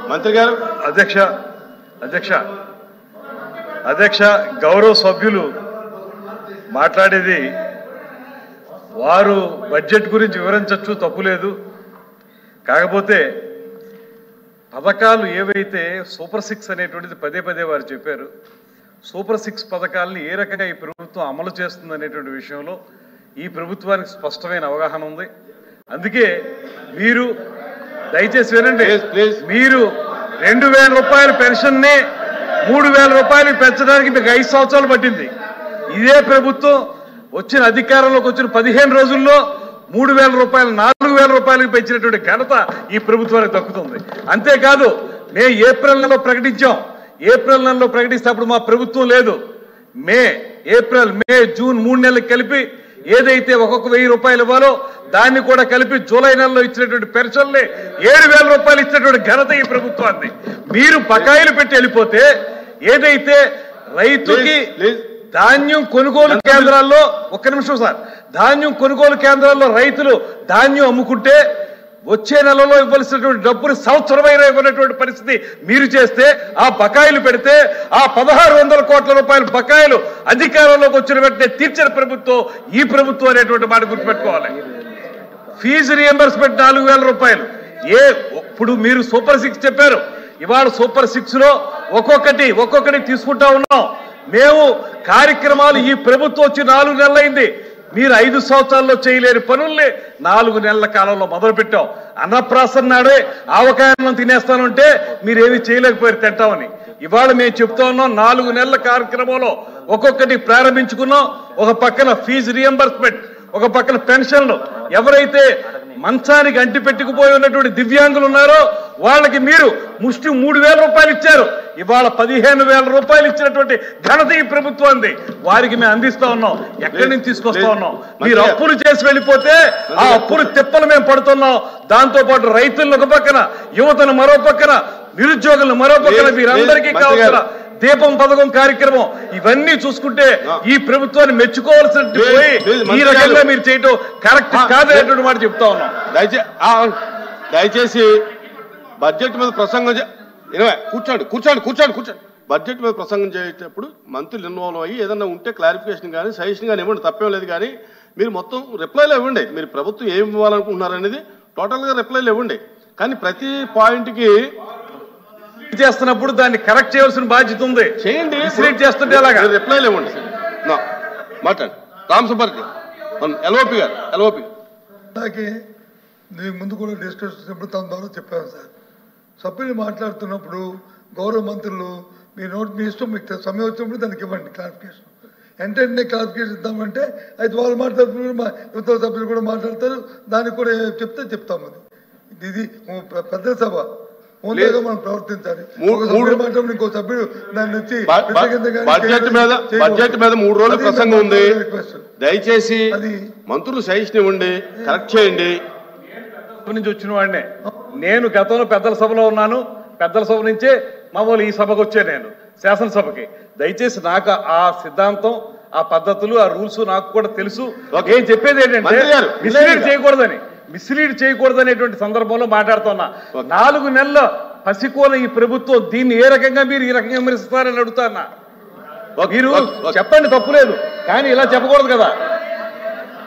మంత్రి గారు. అధ్యక్ష గౌరవ సభ్యులు మాట్లాడేది వారు బడ్జెట్ గురించి వివరించచ్చు, తప్పులేదు. కాకపోతే పథకాలు ఏవైతే సూపర్ 6 అనేటువంటిది పదే పదే వారు చెప్పారు. సూపర్ 6 పథకాలను ఏ రకంగా ఈ ప్రభుత్వం అమలు చేస్తుంది అనేటువంటి విషయంలో ఈ ప్రభుత్వానికి స్పష్టమైన అవగాహన ఉంది. అందుకే మీరు దయచేసి వినండి, మీరు 2000 రూపాయల పెన్షన్ని 3000 రూపాయలు పెంచడానికి మీకు 5 సంవత్సరాలు పట్టింది. ఇదే ప్రభుత్వం వచ్చిన అధికారంలోకి వచ్చిన 15 రోజుల్లో 3000 రూపాయలు 4000 రూపాయలకు పెంచినటువంటి ఘనత ఈ ప్రభుత్వానికి దక్కుతుంది. అంతేకాదు, మేము ఏప్రిల్ నెలలో ప్రకటించాం. ఏప్రిల్ నెలలో ప్రకటిస్తే అప్పుడు మా ప్రభుత్వం లేదు. ఏప్రిల్ మే జూన్ 3 నెలలకు కలిపి ఏదైతే ఒక్కొక్క 1000 రూపాయలు ఇవ్వాలో దాన్ని కూడా కలిపి జూలై నెలలో ఇచ్చినటువంటి పెన్షన్లే 7000 రూపాయలు ఇచ్చినటువంటి ఘనత ఈ ప్రభుత్వాన్ని. మీరు బకాయిలు పెట్టి వెళ్ళిపోతే ఏదైతే రైతుకి ధాన్యం కొనుగోలు కేంద్రాల్లో, ఒక్క నిమిషం సార్, ధాన్యం కొనుగోలు కేంద్రాల్లో రైతులు ధాన్యం అమ్ముకుంటే వచ్చే నెలలో ఇవ్వాల్సినటువంటి డబ్బులు సంవత్సరమైనా ఇవ్వనటువంటి పరిస్థితి మీరు చేస్తే, ఆ బకాయిలు పెడితే ఆ 1600 కోట్ల రూపాయల బకాయిలు అధికారంలోకి వచ్చిన వెంటనే తీర్చిన ప్రభుత్వం ఈ ప్రభుత్వం అనేటువంటి మాట గుర్తుపెట్టుకోవాలి. ఫీజు రియంబర్స్మెంట్ 4000 రూపాయలు. ఇప్పుడు మీరు సూపర్ 6 చెప్పారు. ఇవాళ సూపర్ 6లో ఒక్కొక్కటి తీసుకుంటా ఉన్నాం. మేము కార్యక్రమాలు ఈ ప్రభుత్వం వచ్చి 4 నెలలైంది. మీరు 5 సంవత్సరాల్లో చేయలేని పనుల్ని 4 నెలల కాలంలో మొదలుపెట్టాం. అన్నప్రాసన నాడే ఆవకాయనం తినేస్తానంటే మీరేమీ చేయలేకపోయారు తింటామని. ఇవాళ మేము చెప్తా ఉన్నాం, 4 నెలల కార్యక్రమంలో ఒక్కొక్కటి ప్రారంభించుకున్నాం. ఒక పక్కన ఫీజు రియంబర్స్మెంట్, ఒక పక్కన పెన్షన్లు. ఎవరైతే మంచానికి అంటి పెట్టుకుపోయి ఉన్నటువంటి దివ్యాంగులు ఉన్నారో వాళ్ళకి మీరు ముష్టి 3000 రూపాయలు ఇచ్చారు. ఇవాళ 15,000 రూపాయలు ఇచ్చినటువంటి ఘనత ఈ ప్రభుత్వాన్ని. వారికి మేము అందిస్తా ఉన్నాం. ఎక్కడి నుంచి తీసుకొస్తా ఉన్నాం? మీరు అప్పులు చేసి వెళ్ళిపోతే ఆ అప్పులు తిప్పలు మేము పడుతున్నాం. దాంతో పాటు రైతులను ఒక పక్కన, యువతను మరో పక్కన, నిరుద్యోగులను మరో పక్కన, మీరందరికీ కావాల్సిన దీపం పథకం కార్యక్రమం, ఇవన్నీ చూసుకుంటే ఈ ప్రభుత్వాన్ని మెచ్చుకోవాల్సిన ఈ రకంగా మీరు చేయటం కరెక్ట్ కాదనేటువంటి మాట చెప్తా ఉన్నాం. దయచేసి బడ్జెట్ మీద ప్రసంగం కూర్చోండి. బడ్జెట్ మీద ప్రసంగం చేసేటప్పుడు మంత్రులు ఇన్వాల్వ్ అయ్యి ఏదన్నా ఉంటే క్లారిఫికేషన్ కానీ సజెషన్ కానీ ఇవ్వండి, తప్పేం లేదు. కానీ మీరు మొత్తం రిప్లైలు ఇవ్వండి. మీరు ప్రభుత్వం ఏమి ఇవ్వాలనుకుంటున్నారు అనేది టోటల్గా రిప్లైలు ఇవ్వండి. కానీ ప్రతి పాయింట్కి చేస్తున్నప్పుడు దాన్ని కరెక్ట్ చేయాల్సిన బాధ్యత ఉంది. చేయండి. చేస్తుంటే అలాగా రిప్లైలు ఇవ్వండి. మాట్లాడండి. రామసుబ్బారెడ్డి ఎల్ఓపి గారు. అలాగే నేను ముందు కూడా డిస్కస్ చేసినప్పుడు తన ద్వారా చెప్పాను సార్. సభ్యులు మాట్లాడుతున్నప్పుడు గౌరవ మంత్రులు మీ ఇష్టం, మీకు సమయం వచ్చినప్పుడు దానికి ఇవ్వండి క్లారిఫికేషన్. వెంటనే క్లారిఫికేషన్ ఇద్దామంటే అయితే వాళ్ళు మాట్లాడుతున్నారు, మా యువత సభ్యులు కూడా మాట్లాడతారు. దానికి కూడా చెప్తాము. ఇది పెద్ద సభ, మూలంగా మనం ప్రవర్తించాలి. ఇంకో సభ్యుడు దాన్ని వచ్చి బడ్జెట్ మీద 3 రోజుల ప్రసంగం ఉంది. దయచేసి మంత్రులు సజెషన్ ఇవ్వండి, కరెక్ట్ చేయండి. నుంచి వచ్చిన వాడినే నేను. గతంలో పెద్దల సభలో ఉన్నాను. పెద్దల సభ నుంచే మా వాళ్ళు ఈ సభకు వచ్చే నేను శాసనసభకి. దయచేసి నాకు ఆ సిద్ధాంతం, ఆ పద్ధతులు, ఆ రూల్స్ నాకు కూడా తెలుసు. ఏం చెప్పేది ఏంటంటే మిస్లీడ్ చేయకూడదనేటువంటి సందర్భంలో మాట్లాడుతున్నా. 4 నెలల పసికోన ఈ ప్రభుత్వం దీన్ని ఏ రకంగా మీరు ఈ రకంగా విమర్శిస్తారని అడుగుతాన్నా. మీరు చెప్పండి, తప్పులేదు. కానీ ఇలా చెప్పకూడదు కదా.